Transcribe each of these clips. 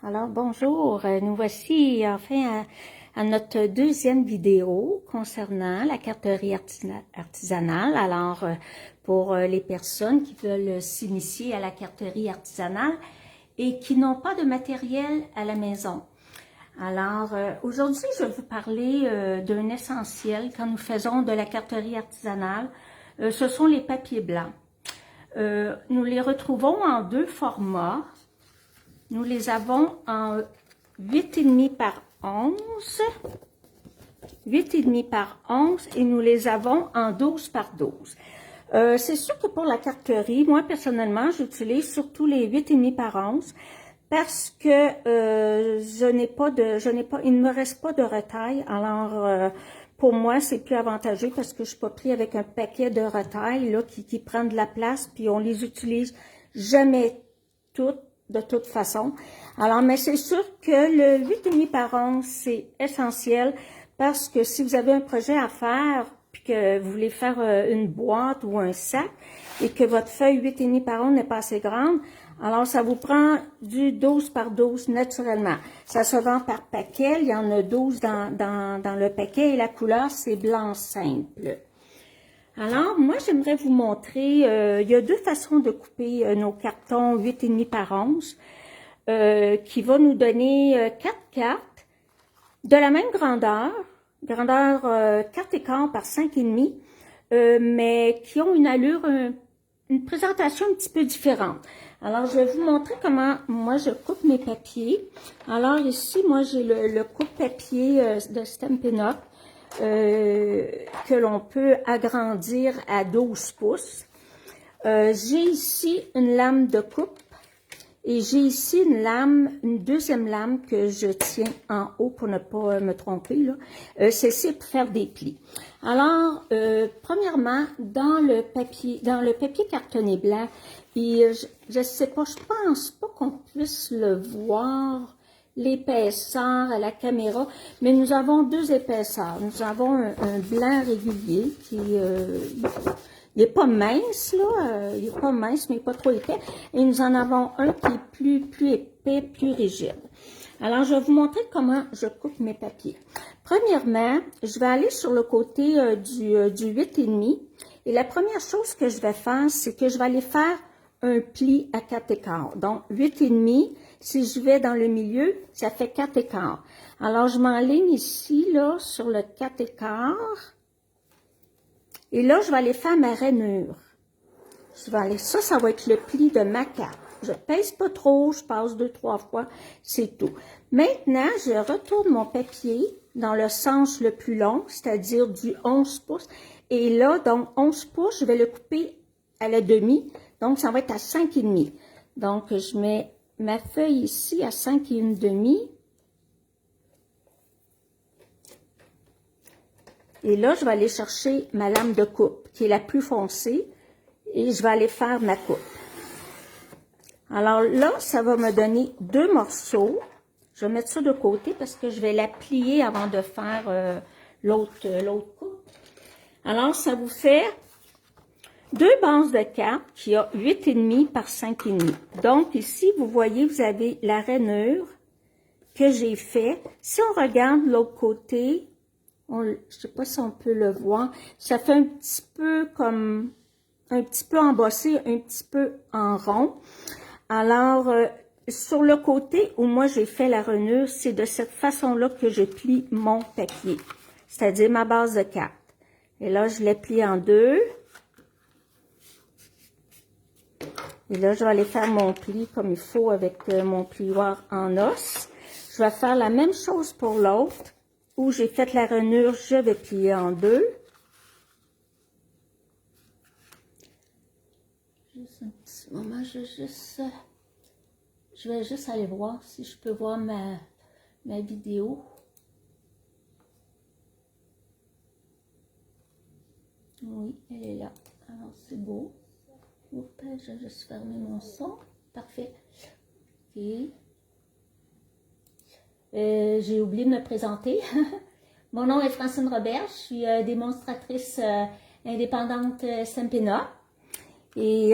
Alors bonjour, nous voici enfin à notre deuxième vidéo concernant la carterie artisanale. Alors pour les personnes qui veulent s'initier à la carterie artisanale et qui n'ont pas de matériel à la maison. Alors aujourd'hui je vais vous parler d'un essentiel quand nous faisons de la carterie artisanale. Ce sont les papiers blancs. Nous les retrouvons en deux formats. Nous les avons en 8,5 par 11, 8,5 par 11 et nous les avons en 12 par 12. C'est sûr que pour la carterie, moi personnellement, j'utilise surtout les 8,5 par 11 parce que il ne me reste pas de retaille. Alors, pour moi, c'est plus avantageux parce que je suis pas pris avec un paquet de retaille là, qui prend de la place, puis on les utilise jamais toutes de toute façon. Alors, mais c'est sûr que le 8,5 par 11, c'est essentiel parce que si vous avez un projet à faire, puis que vous voulez faire une boîte ou un sac, et que votre feuille 8,5 par 11 n'est pas assez grande, alors ça vous prend du 12 par 12 naturellement. Ça se vend par paquet, il y en a 12 dans le paquet, et la couleur, c'est blanc simple. Alors, moi, j'aimerais vous montrer, il y a deux façons de couper nos cartons 8,5 par 11 qui va nous donner 4 cartes de la même grandeur 4 par 5,5, mais qui ont une allure, une présentation un petit peu différente. Alors, je vais vous montrer comment moi je coupe mes papiers. Alors ici, moi j'ai le coupe-papier de Stampin' Up. Que l'on peut agrandir à 12 pouces. J'ai ici une lame de coupe et j'ai ici une deuxième lame que je tiens en haut pour ne pas me tromper. C'est pour faire des plis. Alors, premièrement, dans le papier cartonné blanc, et je sais pas, je pense pas qu'on puisse le voir l'épaisseur à la caméra, mais nous avons deux épaisseurs. Nous avons un blanc régulier qui il n'est pas mince, là, il n'est pas mince, mais pas trop épais. Et nous en avons un qui est plus épais, plus rigide. Alors, je vais vous montrer comment je coupe mes papiers. Premièrement, je vais aller sur le côté du 8,5. Et la première chose que je vais faire, c'est que je vais aller faire un pli à 4 écarts. Donc, 8,5, si je vais dans le milieu, ça fait 4 écarts. Alors, je m'enligne ici, là, sur le 4 écarts. Et là, je vais aller faire ma rainure. Ça va être le pli de ma carte. Je pèse pas trop, je passe 2-3 fois, c'est tout. Maintenant, je retourne mon papier dans le sens le plus long, c'est-à-dire du 11 pouces. Et là, donc, 11 pouces, je vais le couper à la demi. Donc, ça va être à 5,5. Donc, je mets ma feuille ici à 5,5. Et là, je vais aller chercher ma lame de coupe, qui est la plus foncée, et je vais aller faire ma coupe. Alors là, ça va me donner deux morceaux. Je vais mettre ça de côté parce que je vais la plier avant de faire l'autre coupe. Alors, ça vous fait deux bases de cartes qui a 8,5 par 5,5. Donc, ici, vous voyez, vous avez la rainure que j'ai fait. Si on regarde l'autre côté, je ne sais pas si on peut le voir, ça fait un petit peu embossé, un petit peu en rond. Alors, sur le côté où moi j'ai fait la rainure, c'est de cette façon-là que je plie mon papier, c'est-à-dire ma base de carte. Et là, je l'ai plié en deux. Et là, je vais aller faire mon pli comme il faut avec mon plioir en os. Je vais faire la même chose pour l'autre. Où j'ai fait la rainure, je vais plier en deux. Juste un petit moment, je vais juste aller voir si je peux voir ma vidéo. Oui, elle est là. Alors, c'est beau. Oups, je vais juste fermer mon son. Parfait. OK. J'ai oublié de me présenter. Mon nom est Francine Robert, je suis démonstratrice indépendante Stampin' Up. Et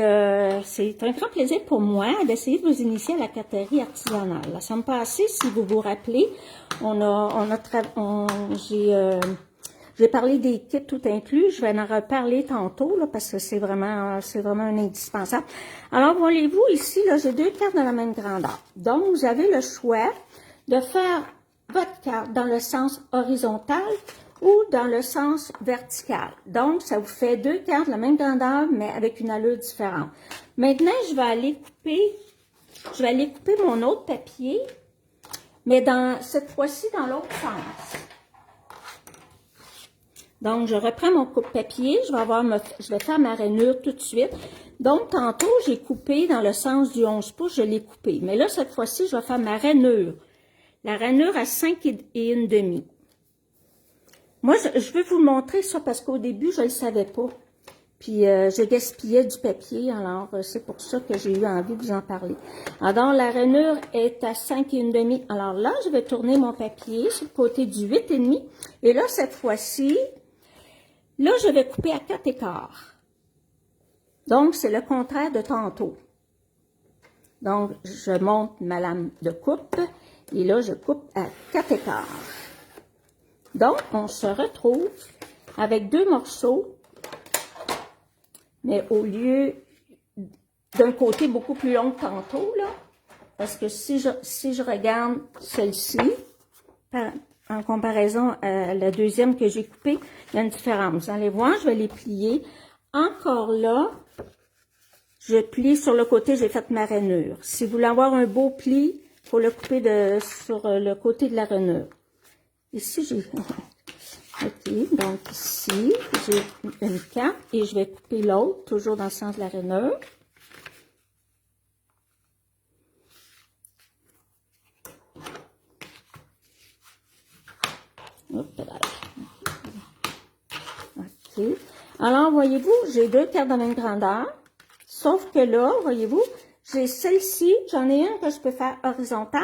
c'est un grand plaisir pour moi d'essayer de vous initier à la carterie artisanale. La semaine passée, si vous vous rappelez, j'ai parlé des kits tout inclus. Je vais en reparler tantôt là, parce que c'est vraiment un indispensable. Alors, voyez-vous ici, là, j'ai 2 cartes de la même grandeur. Donc, vous avez le choix de faire votre carte dans le sens horizontal ou dans le sens vertical. Donc, ça vous fait 2 cartes de la même grandeur, mais avec une allure différente. Maintenant, je vais aller couper mon autre papier, mais cette fois-ci dans l'autre sens. Donc, je reprends mon coupe-papier, je vais faire ma rainure tout de suite. Donc, tantôt, j'ai coupé dans le sens du 11 pouces, je l'ai coupé. Mais là, cette fois-ci, je vais faire ma rainure. La rainure à 5 et 1/2. Moi, je veux vous montrer ça parce qu'au début, je ne le savais pas. Puis, je gaspillais du papier, alors c'est pour ça que j'ai eu envie de vous en parler. Alors, la rainure est à 5 et 1/2. Alors là, je vais tourner mon papier sur le côté du 8,5. Et là, cette fois-ci, là, je vais couper à 4/4. Donc, c'est le contraire de tantôt. Donc, je monte ma lame de coupe et là, je coupe à 4/4. Donc, on se retrouve avec 2 morceaux, mais au lieu d'un côté beaucoup plus long que tantôt, là, parce que si je regarde celle-ci, en comparaison à la deuxième que j'ai coupée, il y a une différence. Vous allez voir, je vais les plier. Encore là, je plie sur le côté, j'ai fait ma rainure. Si vous voulez avoir un beau pli, il faut le couper sur le côté de la rainure. Ici, j'ai... OK, donc ici, j'ai une carte et je vais couper l'autre, toujours dans le sens de la rainure. Hop là. OK. Alors, voyez-vous, j'ai 2 cartes de même grandeur, sauf que là, voyez-vous, j'ai celle-ci, j'en ai une que je peux faire horizontale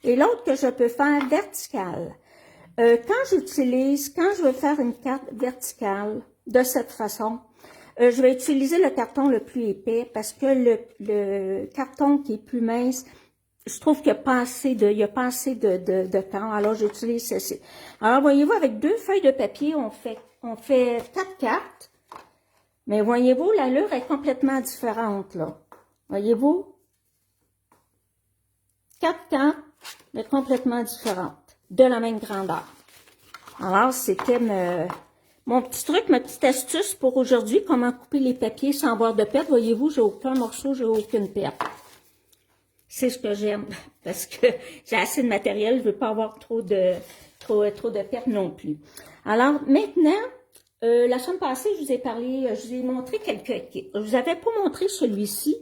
et l'autre que je peux faire verticale. Quand je veux faire une carte verticale de cette façon, je vais utiliser le carton le plus épais parce que le carton qui est plus mince, je trouve qu'il n'y a pas assez de temps. Alors, j'utilise ceci. Alors, voyez-vous, avec 2 feuilles de papier, on fait 4 cartes. Mais voyez-vous, l'allure est complètement différente, là. Voyez-vous? 4 cartes, mais complètement différentes, de la même grandeur. Alors, c'était mon petit truc, ma petite astuce pour aujourd'hui, comment couper les papiers sans avoir de perte. Voyez-vous, j'ai aucun morceau, j'ai aucune perte. C'est ce que j'aime, parce que j'ai assez de matériel, je veux pas avoir trop de pertes non plus. Alors, maintenant, la semaine passée, je vous ai montré quelques kits. Je vous avais pas montré celui-ci,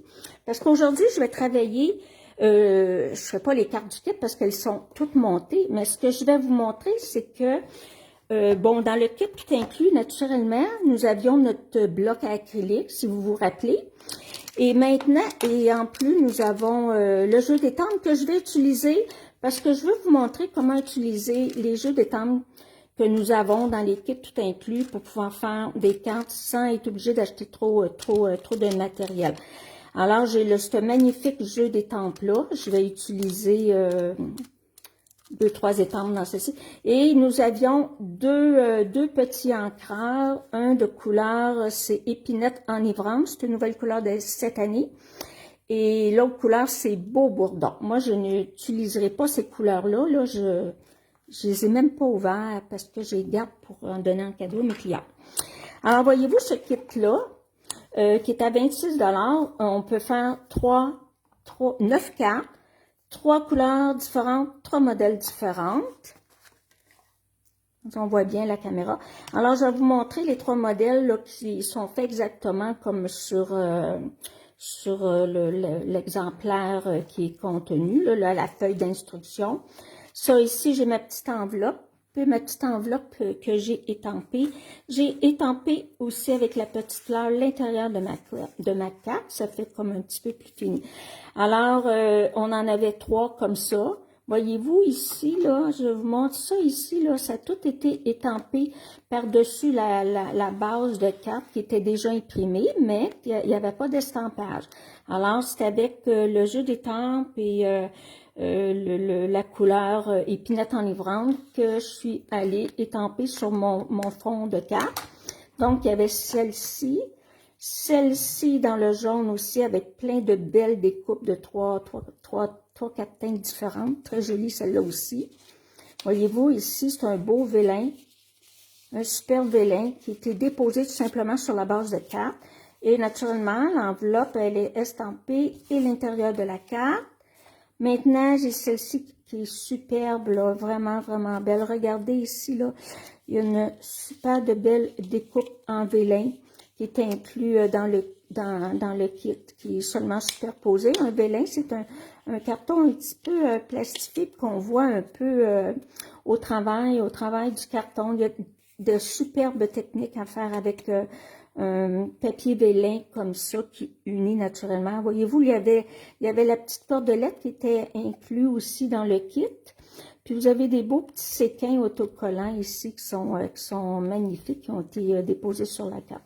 parce qu'aujourd'hui, je vais travailler, je fais pas les cartes du kit parce qu'elles sont toutes montées, mais ce que je vais vous montrer, c'est que, bon, dans le kit tout inclus, naturellement, nous avions notre bloc à acrylique, si vous vous rappelez. Et maintenant, et en plus, nous avons le jeu d'étampe que je vais utiliser parce que je veux vous montrer comment utiliser les jeux d'étampe que nous avons dans les kits tout inclus pour pouvoir faire des cartes sans être obligé d'acheter trop de matériel. Alors, j'ai ce magnifique jeu d'étampes-là. Je vais utiliser 2-3 étampes dans ceci. Et nous avions deux petits encreurs, un de couleur, c'est Épinette Enivrance, c'est une nouvelle couleur de cette année. Et l'autre couleur, c'est Beau Bourdon. Moi, je n'utiliserai pas ces couleurs-là, là, je les ai même pas ouvertes parce que je les garde pour en donner en cadeau à mes clients. Alors, voyez-vous ce kit-là, qui est à 26 $, on peut faire 9 cartes, 3 couleurs différentes, 3 modèles différentes. On voit bien la caméra. Alors, je vais vous montrer les 3 modèles là, qui sont faits exactement comme sur l'exemplaire qui est contenu, là, la feuille d'instruction. Ça ici, j'ai ma petite enveloppe. Ma petite enveloppe que j'ai étampée. J'ai étampé aussi avec la petite fleur l'intérieur de ma carte. Ça fait comme un petit peu plus fini. Alors, on en avait 3 comme ça. Voyez-vous ici, là, je vous montre ça ici, là, ça a tout été étampé par-dessus la base de carte qui était déjà imprimée, mais il n'y avait pas d'estampage. Alors, c'est avec le jeu d'étampes et la couleur épinette enivrante que je suis allée étamper sur mon fond de carte. Donc, il y avait celle-ci dans le jaune aussi, avec plein de belles découpes de 4 teintes différentes. Très jolie celle-là aussi. Voyez-vous, ici, c'est un beau vélin, un super vélin qui a été déposé tout simplement sur la base de carte. Et naturellement, l'enveloppe, elle est estampée et l'intérieur de la carte. Maintenant, j'ai celle-ci qui est superbe, là, vraiment, vraiment belle. Regardez ici, là, il y a une super de belle découpe en vélin qui est inclus dans le kit, qui est seulement superposé. Un vélin, c'est un carton un petit peu plastifié qu'on voit un peu au travail du carton. Il y a de superbes techniques à faire avec un papier vélin comme ça qui unit naturellement. Voyez-vous, il y avait la petite cordelette qui était inclue aussi dans le kit. Puis vous avez des beaux petits séquins autocollants ici qui sont magnifiques, qui ont été déposés sur la carte.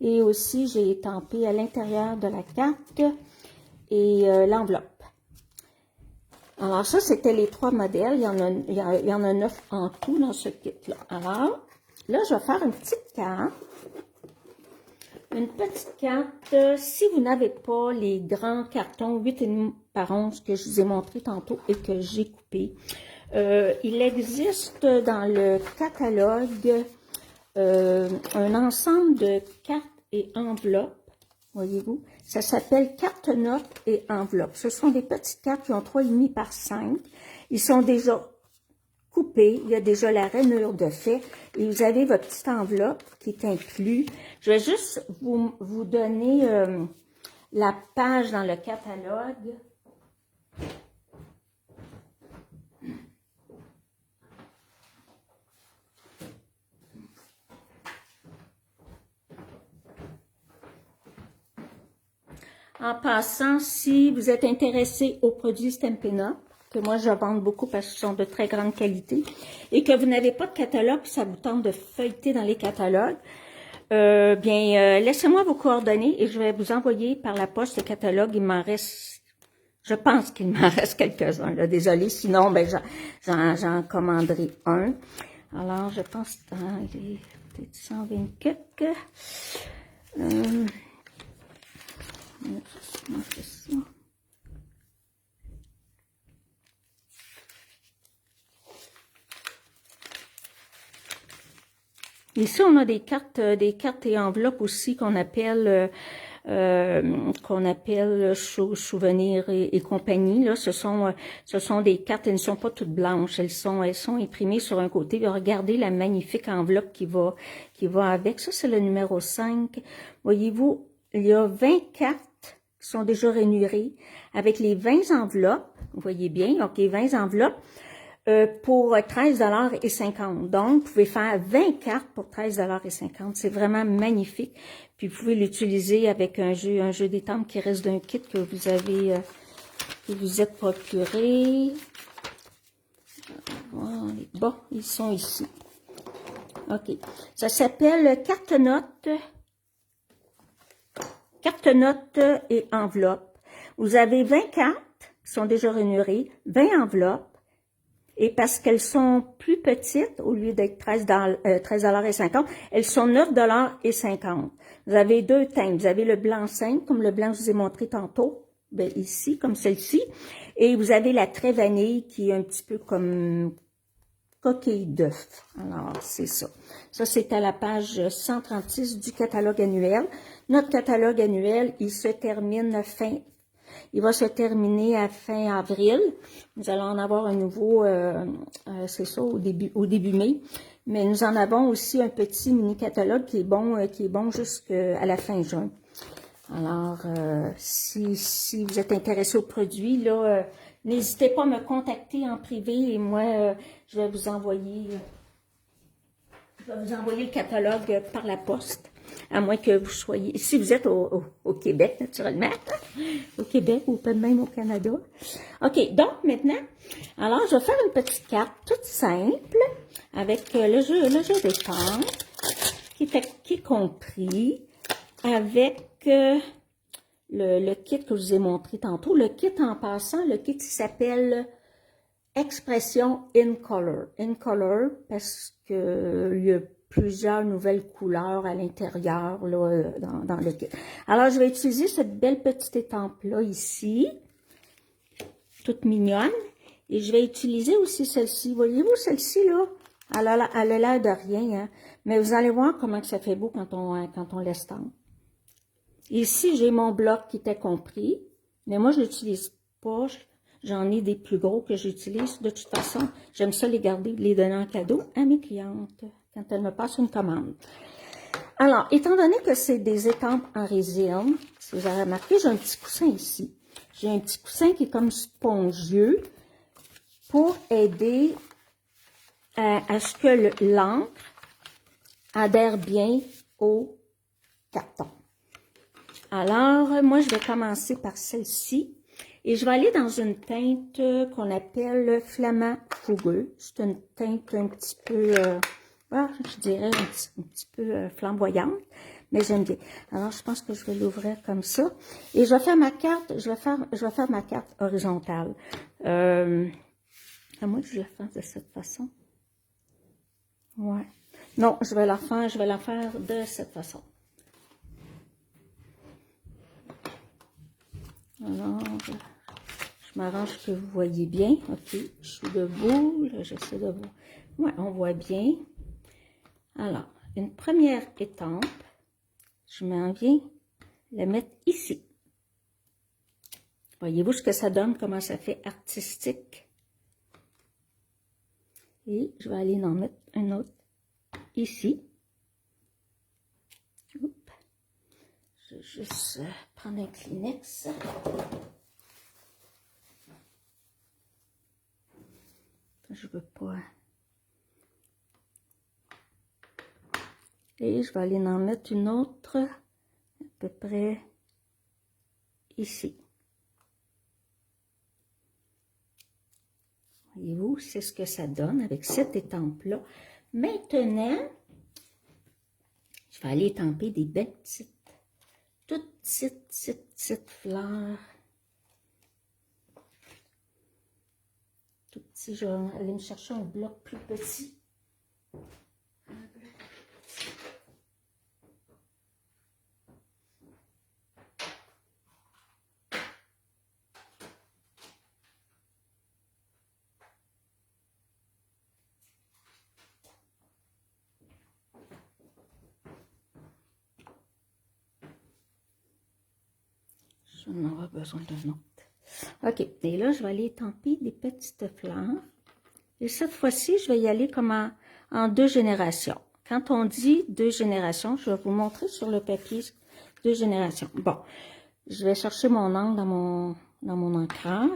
Et aussi, j'ai étampé à l'intérieur de la carte et l'enveloppe. Alors ça, c'était les 3 modèles. Il y en a 9 en tout dans ce kit-là. Alors, là, je vais faire une petite carte. Une petite carte, si vous n'avez pas les grands cartons 8,5 par 11 que je vous ai montré tantôt et que j'ai coupé, il existe dans le catalogue un ensemble de cartes et enveloppes, voyez-vous, ça s'appelle carte notes et enveloppes. Ce sont des petites cartes qui ont 3,5 par 5. Ils sont déjà coupés, il y a déjà la rainure de fait, et vous avez votre petite enveloppe qui est inclue. Je vais juste vous donner la page dans le catalogue. En passant, si vous êtes intéressé aux produits Stampin' Up, que moi je vends beaucoup parce qu'ils sont de très grande qualité, et que vous n'avez pas de catalogue, puis ça vous tente de feuilleter dans les catalogues, laissez-moi vos coordonnées et je vais vous envoyer par la poste les catalogues. Il m'en reste, je pense qu'il m'en reste quelques-uns, là, désolé, sinon j'en commanderai un. Alors, je pense que il est peut-être 120 quelques. Ici, on a des cartes et enveloppes aussi qu'on appelle souvenirs et compagnie. Là, ce sont des cartes, elles ne sont pas toutes blanches, elles sont imprimées sur un côté. Regardez la magnifique enveloppe qui va avec. Ça, c'est le numéro 5. Voyez-vous, il y a 20 cartes qui sont déjà rainurées avec les 20 enveloppes. Vous voyez bien, donc les 20 enveloppes. Pour 13,50 $. Donc, vous pouvez faire 20 cartes pour 13,50 $. C'est vraiment magnifique. Puis, vous pouvez l'utiliser avec un jeu d'étampes qui reste d'un kit que vous avez, que vous êtes procuré. Bon, ils sont ici. OK. Ça s'appelle carte notes et enveloppes. Vous avez 20 cartes qui sont déjà rainurées, 20 enveloppes. Et parce qu'elles sont plus petites, au lieu d'être 13,50 $, elles sont 9,50 $. Vous avez 2 teintes. Vous avez le blanc simple, comme le blanc que je vous ai montré tantôt, ici, comme celle-ci. Et vous avez la très vanille, qui est un petit peu comme coquille d'œuf. Alors, c'est ça. Ça, c'est à la page 136 du catalogue annuel. Notre catalogue annuel, il va se terminer à fin avril. Nous allons en avoir un nouveau, c'est ça, au début mai. Mais nous en avons aussi un petit mini catalogue qui est bon jusqu'à la fin juin. Alors, si vous êtes intéressé aux produits, là, n'hésitez pas à me contacter en privé et moi, je vais vous envoyer le catalogue par la poste. À moins que vous soyez, si vous êtes au Québec, naturellement, au Québec ou peut-être même au Canada. OK, donc maintenant, alors je vais faire une petite carte toute simple avec le jeu des cartes qui est compris avec le kit que je vous ai montré tantôt. Le kit en passant, le kit s'appelle Expression in Color. In Color parce que il y a plusieurs nouvelles couleurs à l'intérieur dans le kit. Alors, je vais utiliser cette belle petite étampe-là ici, toute mignonne. Et je vais utiliser aussi celle-ci. Voyez-vous celle-ci, là? Elle a l'air de rien, hein? Mais vous allez voir comment que ça fait beau quand on l'estampe. Ici, j'ai mon bloc qui était compris, mais moi, je l'utilise pas. J'en ai des plus gros que j'utilise. De toute façon, j'aime ça les garder, les donner en cadeau à mes clientes quand elles me passent une commande. Alors, étant donné que c'est des étampes en résine, si vous avez remarqué, j'ai un petit coussin ici. J'ai un petit coussin qui est comme spongieux pour aider à ce que l'encre adhère bien au carton. Alors, moi, je vais commencer par celle-ci. Et je vais aller dans une teinte qu'on appelle flamand fougueux. C'est une teinte un petit peu, je dirais un petit peu flamboyante, mais j'aime bien. Alors, je pense que je vais l'ouvrir comme ça. Et je vais faire ma carte, je vais faire ma carte horizontale. À moins que je la fasse de cette façon. Ouais. Non, je vais la faire de cette façon. Alors, je m'arrange que vous voyez bien. OK, je suis debout. J'essaie de voir. Ouais, on voit bien. Alors, une première étampe, je m'en viens la mettre ici. Voyez-vous ce que ça donne, comment ça fait artistique? Et je vais aller en mettre un autre ici. Oups. Je vais juste prendre un Kleenex. Je veux pas. Et je vais aller en mettre une autre à peu près ici. Voyez-vous, c'est ce que ça donne avec cette étampe-là. Maintenant, je vais aller étamper des belles toutes petites fleurs. Tout petit, je vais aller me chercher un bloc plus petit. On aura besoin d'un autre. OK. Et là, je vais aller étamper des petites fleurs. Et cette fois-ci, je vais y aller comme en 2 générations. Quand on dit 2 générations, je vais vous montrer sur le papier 2 générations. Bon, je vais chercher mon encre dans mon encreur.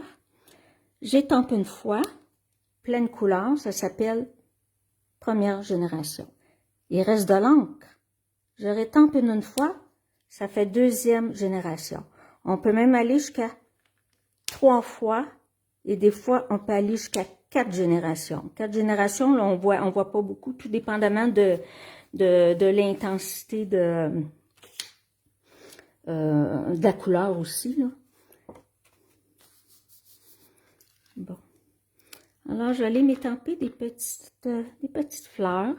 J'étampe une fois, pleine couleur, ça s'appelle première génération. Il reste de l'encre. Je rétampe une fois, ça fait deuxième génération. On peut même aller jusqu'à 3 fois et des fois, on peut aller jusqu'à 4 générations. 4 générations, là, on voit pas beaucoup, tout dépendamment de l'intensité de la couleur aussi, là. Bon. Alors, je vais aller m'étamper des petites fleurs.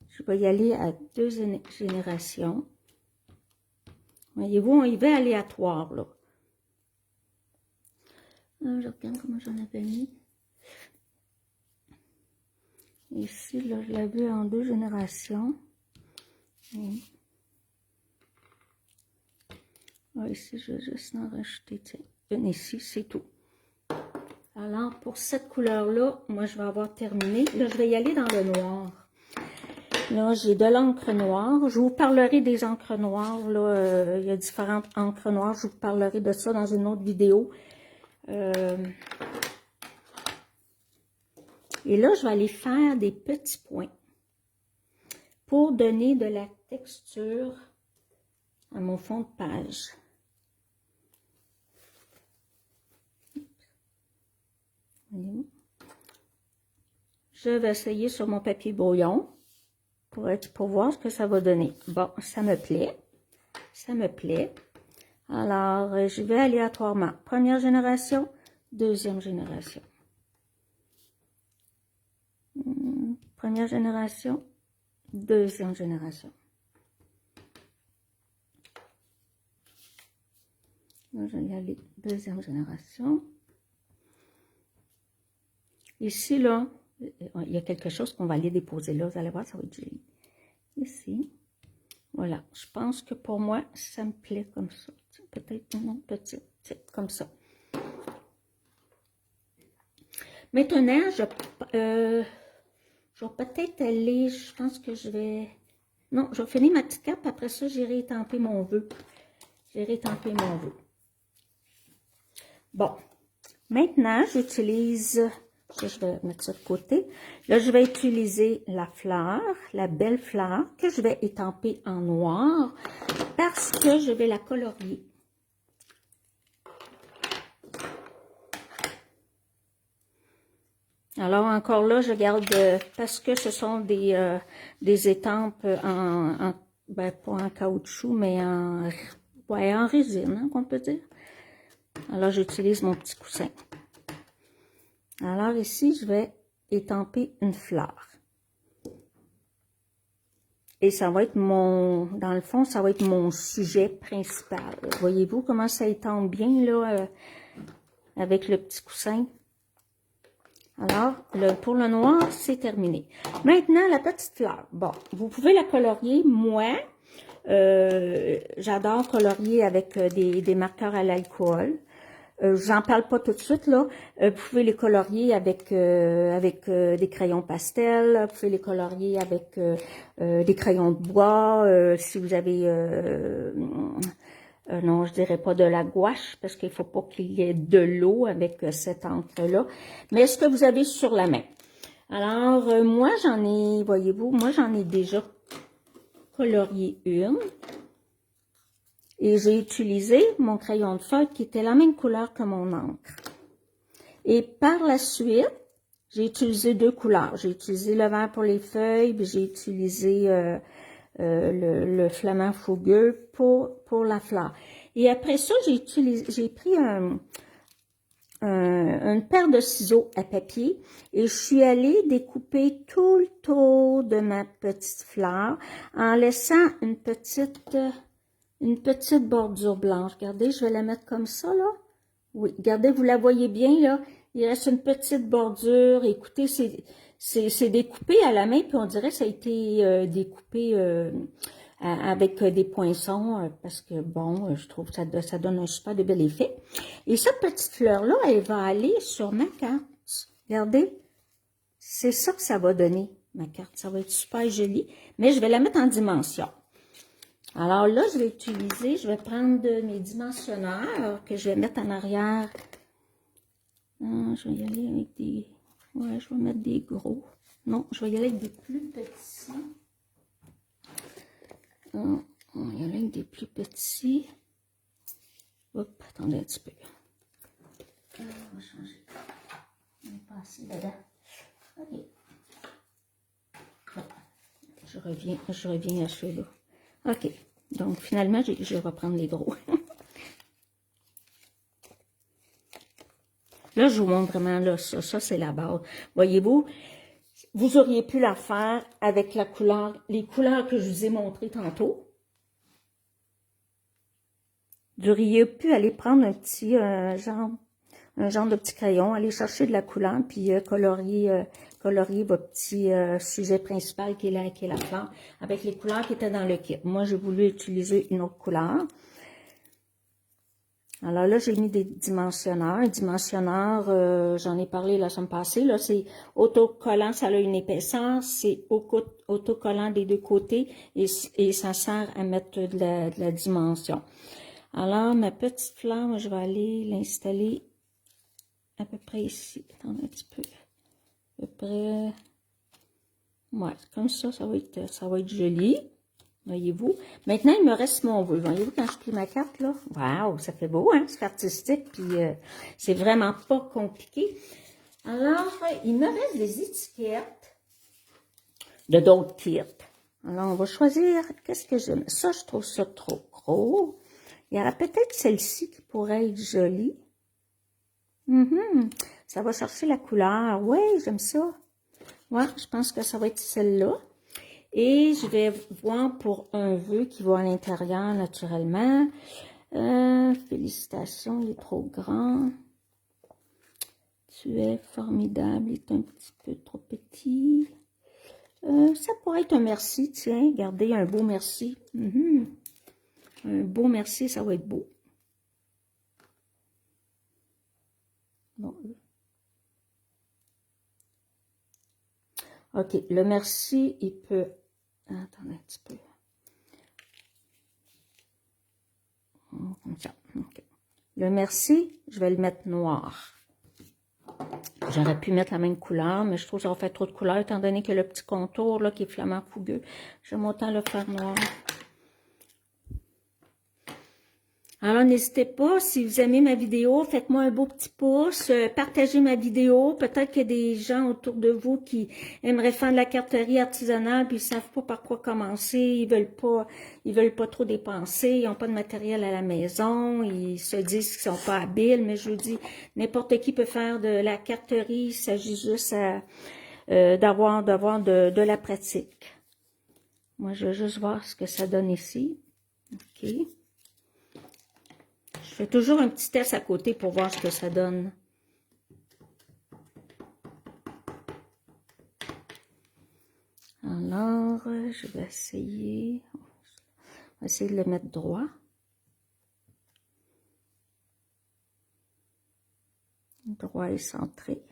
Je vais y aller à 2 générations. Voyez-vous, on y va aléatoire, là. Alors, je regarde comment j'en avais mis. Ici, là, je l'avais en 2 générations. Et... ah, ici, je vais juste en rajouter, tiens, une ici, c'est tout. Alors, pour cette couleur-là, moi, je vais avoir terminé. Là, je vais y aller dans le noir. Là, j'ai de l'encre noire. Je vous parlerai des encres noires. Là, il y a différentes encres noires. Je vous parlerai de ça dans une autre vidéo. Et là, je vais aller faire des petits points pour donner de la texture à mon fond de page. Je vais essayer sur mon papier brouillon pour voir ce que ça va donner. Bon, ça me plaît. Ça me plaît. Alors, je vais aléatoirement. Première génération, deuxième génération. Première génération, deuxième génération. Là, je vais y aller, deuxième génération. Ici, là, il y a quelque chose qu'on va aller déposer là. Vous allez voir, ça va être joli. Ici. Voilà. Je pense que pour moi, ça me plaît comme ça. Peut-être, non, petit, comme ça. Maintenant, je vais peut-être aller, je pense que je vais... Non, je vais finir ma petite carte, après ça, j'irai étamper mon vœu. J'irai étamper mon vœu. Bon. Maintenant, j'utilise... Je vais mettre ça de côté. Là, je vais utiliser la fleur, la belle fleur, que je vais étamper en noir parce que je vais la colorier. Alors, encore là, je garde, parce que ce sont des étampes ben, pas en caoutchouc, mais ouais, en résine, hein, qu'on peut dire. Alors, j'utilise mon petit coussin. Alors, ici, je vais étamper une fleur. Et ça va être dans le fond, ça va être mon sujet principal. Voyez-vous comment ça étampe bien, là, avec le petit coussin? Alors, pour le noir, c'est terminé. Maintenant, la petite fleur. Bon, vous pouvez la colorier. Moi, j'adore colorier avec des marqueurs à l'alcool. J'en parle pas tout de suite, là. Vous pouvez les colorier avec des crayons pastels. Vous pouvez les colorier avec des crayons de bois. Si vous avez... non, je dirais pas de la gouache, parce qu'il faut pas qu'il y ait de l'eau avec cette encre-là. Mais ce que vous avez sur la main. Alors, moi, j'en ai, voyez-vous, moi, j'en ai déjà colorié une. Et j'ai utilisé mon crayon de feutre qui était la même couleur que mon encre. Et par la suite, j'ai utilisé deux couleurs. J'ai utilisé le vert pour les feuilles, puis j'ai utilisé le flamand fougueux pour la fleur. Et après ça, j'ai pris une paire de ciseaux à papier et je suis allée découper tout le tour de ma petite fleur en laissant une petite bordure blanche. Regardez, je vais la mettre comme ça, là. Oui, regardez, vous la voyez bien, là. Il reste une petite bordure. Écoutez, c'est découpé à la main, puis on dirait que ça a été découpé avec des poinçons, parce que, bon, je trouve que ça donne un super de bel effet. Et cette petite fleur-là, elle va aller sur ma carte. Regardez, c'est ça que ça va donner, ma carte. Ça va être super joli, mais je vais la mettre en dimension. Alors là, je vais prendre mes dimensionneurs que je vais mettre en arrière. Je vais y aller avec des... Ouais, je vais mettre des gros. Non, je vais y aller avec des plus petits. On va y aller avec des plus petits. Hop, attendez un petit peu. On va changer. On va passer dedans. OK. Bon, je reviens à ceux-là. OK. Donc, finalement, je vais prendre les gros. Là, je vous montre vraiment, là, ça c'est la base. Voyez-vous, vous auriez pu la faire avec la couleur, les couleurs que je vous ai montrées tantôt. Vous auriez pu aller prendre un petit genre de petit crayon, aller chercher de la couleur, puis colorier votre petit sujet principal qui est la fleur, avec les couleurs qui étaient dans le kit. Moi, j'ai voulu utiliser une autre couleur. Alors là, j'ai mis des dimensionneurs. Un dimensionneur, j'en ai parlé la semaine passée, là, c'est autocollant, ça a une épaisseur, c'est autocollant des deux côtés et ça sert à mettre de la dimension. Alors, ma petite fleur, moi, je vais aller l'installer à peu près ici. Attendez un petit peu. À peu près Ouais, comme ça va être joli. Voyez-vous? Maintenant, il me reste mon vœu. Voyez-vous, quand je plie ma carte, là? Waouh, ça fait beau, hein? C'est artistique, puis c'est vraiment pas compliqué. Alors, il me reste des étiquettes de d'autres kits. Alors, on va choisir, qu'est-ce que j'aime? Ça, je trouve ça trop gros. Il y aura peut-être celle-ci qui pourrait être jolie. Ça va chercher la couleur. Oui, j'aime ça. Ouais, je pense que ça va être celle-là. Et je vais voir pour un vœu qui va à l'intérieur naturellement. Félicitations, il est trop grand. Tu es formidable, il est un petit peu trop petit. Ça pourrait être un merci, tiens, regardez, un beau merci. Un beau merci, ça va être beau. Bon. OK, le merci, il peut... Attendez un petit peu. Comme ça. Okay. Le merci, je vais le mettre noir. J'aurais pu mettre la même couleur, mais je trouve que ça va faire trop de couleurs, étant donné que le petit contour, là, qui est flamand fougueux, j'aime autant le faire noir. Alors, n'hésitez pas, si vous aimez ma vidéo, faites-moi un beau petit pouce, partagez ma vidéo. Peut-être qu'il y a des gens autour de vous qui aimeraient faire de la carterie artisanale, puis ils savent pas par quoi commencer, ils veulent pas trop dépenser, ils n'ont pas de matériel à la maison, ils se disent qu'ils sont pas habiles, mais je vous dis, n'importe qui peut faire de la carterie, il s'agit juste d'avoir de la pratique. Moi, je vais juste voir ce que ça donne ici. OK. Je fais toujours un petit test à côté pour voir ce que ça donne. Alors, je vais essayer. On va essayer de le mettre droit. Droit et centré.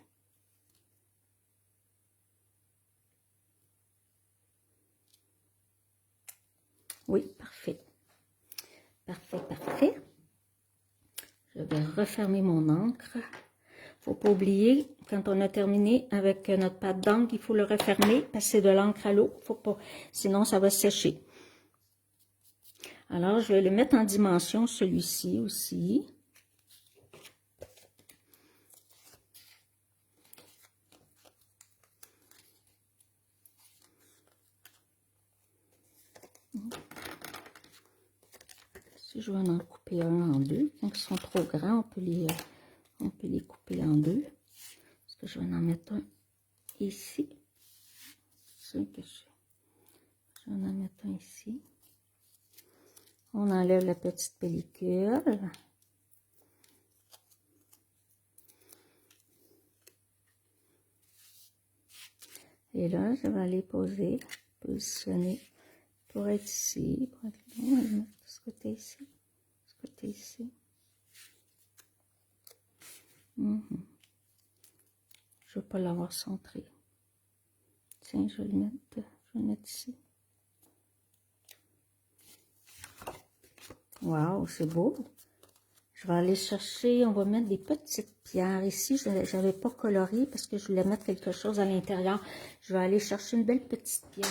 Oui, parfait. Parfait, parfait. Je vais refermer mon encre. Faut pas oublier, quand on a terminé avec notre pâte d'encre, il faut le refermer, passer de l'encre à l'eau. Faut pas, sinon ça va sécher. Alors, je vais le mettre en dimension, celui-ci aussi. Si je vais en couper un en deux, quand ils sont trop grands, on peut les couper en deux. Parce que je vais en mettre un ici. Je vais en mettre un ici. On enlève la petite pellicule. Et là, je vais aller positionner pour être ici, pour être là. On va le mettre de ce côté ici, ce côté ici. Je ne veux pas l'avoir centré. Tiens, je vais le mettre ici. Waouh, c'est beau. Je vais aller chercher, on va mettre des petites pierres. Ici, je n'avais pas coloré parce que je voulais mettre quelque chose à l'intérieur. Je vais aller chercher une belle petite pierre.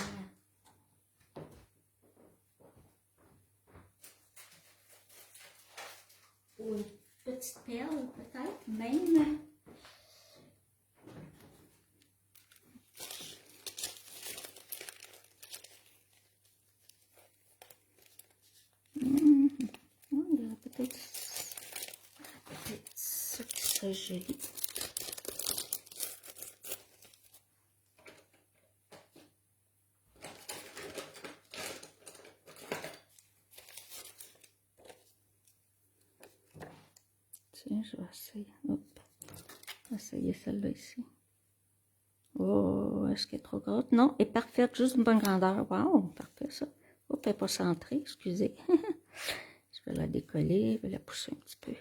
Ou une petite perle, peut-être, même. Peut-être ça qui serait joli. Tiens, je vais essayer. Hop. Je vais essayer celle-là ici. Oh, est-ce qu'elle est trop grosse? Non, elle est parfaite, juste une bonne grandeur. Wow, parfait ça. Hop, elle n'est pas centrée, excusez. Je vais la décoller, je vais la pousser un petit peu.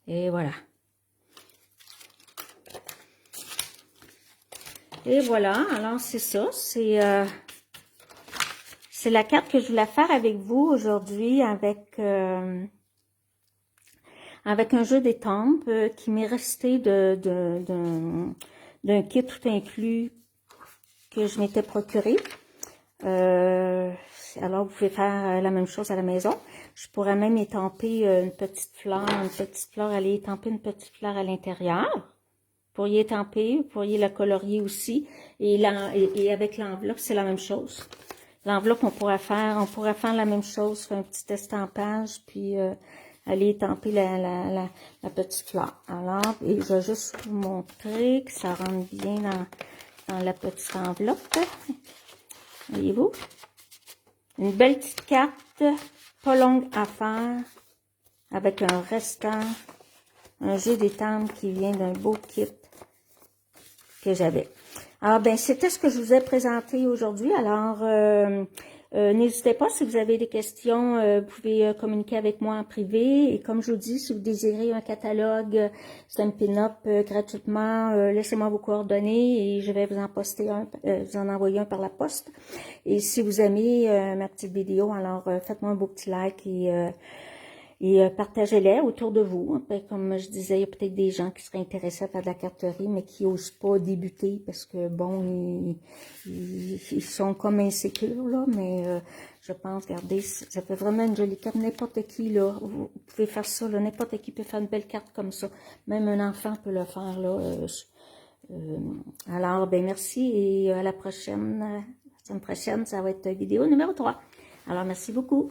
Et voilà. Et voilà, alors c'est ça, c'est la carte que je voulais faire avec vous aujourd'hui avec un jeu d'étampes qui m'est resté d'un kit tout inclus que je m'étais procuré. Alors, vous pouvez faire la même chose à la maison. Je pourrais même étamper une petite fleur, aller étamper une petite fleur à l'intérieur. Vous pourriez étamper, vous pourriez la colorier aussi. Et avec l'enveloppe, c'est la même chose. L'enveloppe, on pourrait faire la même chose, faire un petit estampage, puis aller étamper la petite fleur. Alors, et je vais juste vous montrer que ça rentre bien dans la petite enveloppe. Voyez-vous? Une belle petite carte, pas longue à faire, avec un restant, un jeu d'étampe qui vient d'un beau kit que j'avais. Alors, ben, c'était ce que je vous ai présenté aujourd'hui. Alors, n'hésitez pas, si vous avez des questions, vous pouvez communiquer avec moi en privé. Et comme je vous dis, si vous désirez un catalogue Stampin' Up gratuitement, laissez-moi vos coordonnées et je vais vous en poster vous en envoyer un par la poste. Et si vous aimez ma petite vidéo, alors faites-moi un beau petit like et partagez-les autour de vous. Comme je disais, il y a peut-être des gens qui seraient intéressés à faire de la carterie, mais qui n'osent pas débuter parce que, bon, ils sont comme insécures, là. Mais je pense, regardez, ça fait vraiment une jolie carte. N'importe qui, là, vous pouvez faire ça, là. N'importe qui peut faire une belle carte comme ça. Même un enfant peut le faire, là. Alors, ben merci et à la prochaine. La semaine prochaine, ça va être vidéo numéro 3. Alors, merci beaucoup.